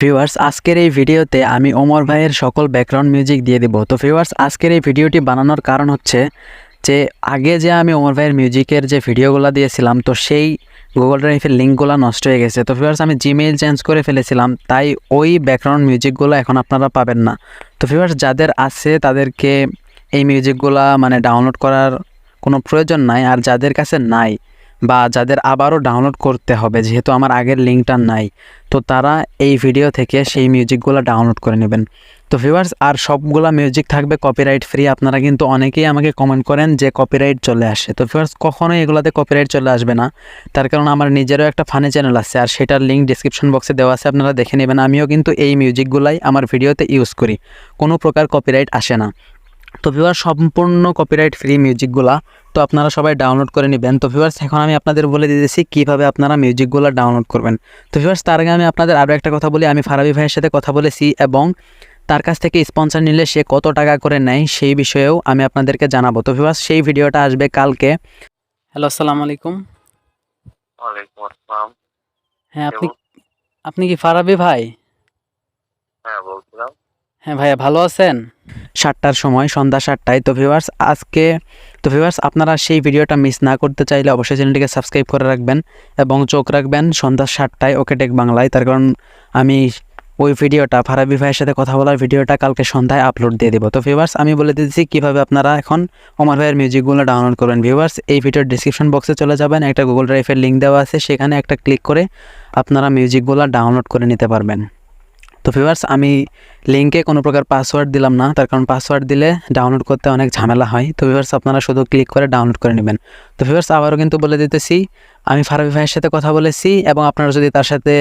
Viewers আজকের এই ভিডিওতে আমি ওমর ভাইয়ের সকল ব্যাকগ্রাউন্ড মিউজিক দিয়ে দিব। তো ভিউয়ার্স আজকের এই ভিডিওটি বানানোর কারণ হচ্ছে যে আগে যে আমি ওমর ভাইয়ের মিউজিকের যে ভিডিওগুলো দিয়েছিলাম তো সেই গুগল ড্রাইভের লিঙ্কগুলো নষ্ট হয়ে গেছে। তো ভিউয়ার্স আমি জিমেইল চেঞ্জ করে ফেলেছিলাম, তাই ওই ব্যাকগ্রাউন্ড মিউজিকগুলো এখন আপনারা পাবেন না। তো ভিউয়ার্স যাদের আছে তাদেরকে এই মিউজিকগুলো ডাউনলোড করার কোনো প্রয়োজন নাই, আর যাদের কাছে নাই বা যাদের আবারও ডাউনলোড করতে হবে যেহেতু আমার আগের লিঙ্কটা নাই, তো তারা এই ভিডিও থেকে সেই মিউজিকগুলো ডাউনলোড করে নেবেন। তো ভিউয়ার্স আর সবগুলা মিউজিক থাকবে কপিরাইট ফ্রি। আপনারা কিন্তু অনেকেই আমাকে কমেন্ট করেন যে কপিরাইট চলে আসে। তো ভিউয়ার্স কখনোই এগুলাতে কপিরাইট চলে আসবে না, তার কারণ আমার নিজেরও একটা ফানি চ্যানেল আছে, আর সেটার লিঙ্ক ডিসক্রিপশন বক্সে দেওয়া আছে, আপনারা দেখে নেবেন। আমিও কিন্তু এই মিউজিকগুলাই আমার ভিডিওতে ইউজ করি, কোনো প্রকার কপিরাইট আসে না। তো ভিউয়ার্স সম্পূর্ণ কপিরাইট ফ্রি মিউজিকগুলা তো আপনারা সবাই ডাউনলোড করে নেবেন। তো ভিউয়ার্স এখন আমি আপনাদের বলে দিতেছি কীভাবে আপনারা মিউজিকগুলো ডাউনলোড করবেন। তো ভিউয়ার্স তার আগে আমি আপনাদের আরও একটা কথা বলি, আমি ফারাবি ভাইয়ের সাথে কথা বলেছি এবং তার কাছ থেকে স্পন্সর নিলে সে কত টাকা করে নেয় সেই বিষয়েও আমি আপনাদেরকে জানাবো। তো ভিউয়ার্স সেই ভিডিওটা আসবে কালকে। হ্যালো, আসসালামু আলাইকুম। ওয়ালাইকুম আসসালাম। হ্যাঁ, আপনি কি ফারাবি ভাই? হ্যাঁ, বলছিলাম। হ্যাঁ ভাইয়া, ভালো আছেন? 7টার সময়, সন্ধ্যা 7টায়। তো ভিউয়ার্স আপনারা সেই ভিডিওটা মিস না করতে চাইলে অবশ্যই চ্যানেলটিকে সাবস্ক্রাইব করে রাখবেন এবং চোখ রাখবেন সন্ধ্যা 7টায় ওকে টেক বাংলায়। তার কারণ আমি ওই ভিডিওটা ফারাবি ভাইয়ের সাথে কথা বলার ভিডিওটা কালকে সন্ধ্যায় আপলোড দিয়ে দেবো। তো ভিউয়ার্স আমি বলে দিচ্ছি কীভাবে আপনারা এখন ওমর ভাইয়ের মিউজিকগুলো ডাউনলোড করবেন। ভিউয়ার্স এই ভিডিওর ডিসক্রিপশন বক্সে চলে যাবেন, একটা গুগল ড্রাইভের লিঙ্ক দেওয়া আছে, সেখানে একটা ক্লিক করে আপনারা মিউজিকগুলো ডাউনলোড করে নিতে পারবেন। তো ভিউয়ার্স আমি লিঙ্কে কোনো প্রকার পাসওয়ার্ড দিলাম না, তার কারণ পাসওয়ার্ড দিলে ডাউনলোড করতে অনেক ঝামেলা হয়। তো ভিউয়ার্স আপনারা শুধু ক্লিক করে ডাউনলোড করে নেবেন। তো ভিউয়ার্স আবারও কিন্তু বলে দিতেছি আমি ফারাবি ভাইয়ের সাথে কথা বলেছি, এবং আপনারা যদি তার সাথে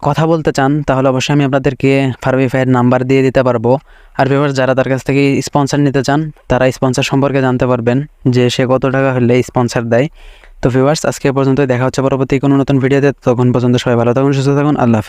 কথা বলতে চান তাহলে অবশ্যই আমি আপনাদেরকে ফারাবি ভাইয়ের নাম্বার দিয়ে দিতে পারবো। আর ভিউয়ার্স যারা তার কাছ থেকে স্পন্সর নিতে চান তারা স্পন্সর সম্পর্কে জানতে পারবেন যে সে কত টাকা হলে স্পন্সর দেয়। তো ভিউয়ার্স আজকে পর্যন্ত, দেখা হচ্ছে পরবর্তী কোনো নতুন ভিডিওতে। তখন পর্যন্ত সবাই ভালো থাকুন, সুস্থ থাকুন, আল্লাহ হাফেজ।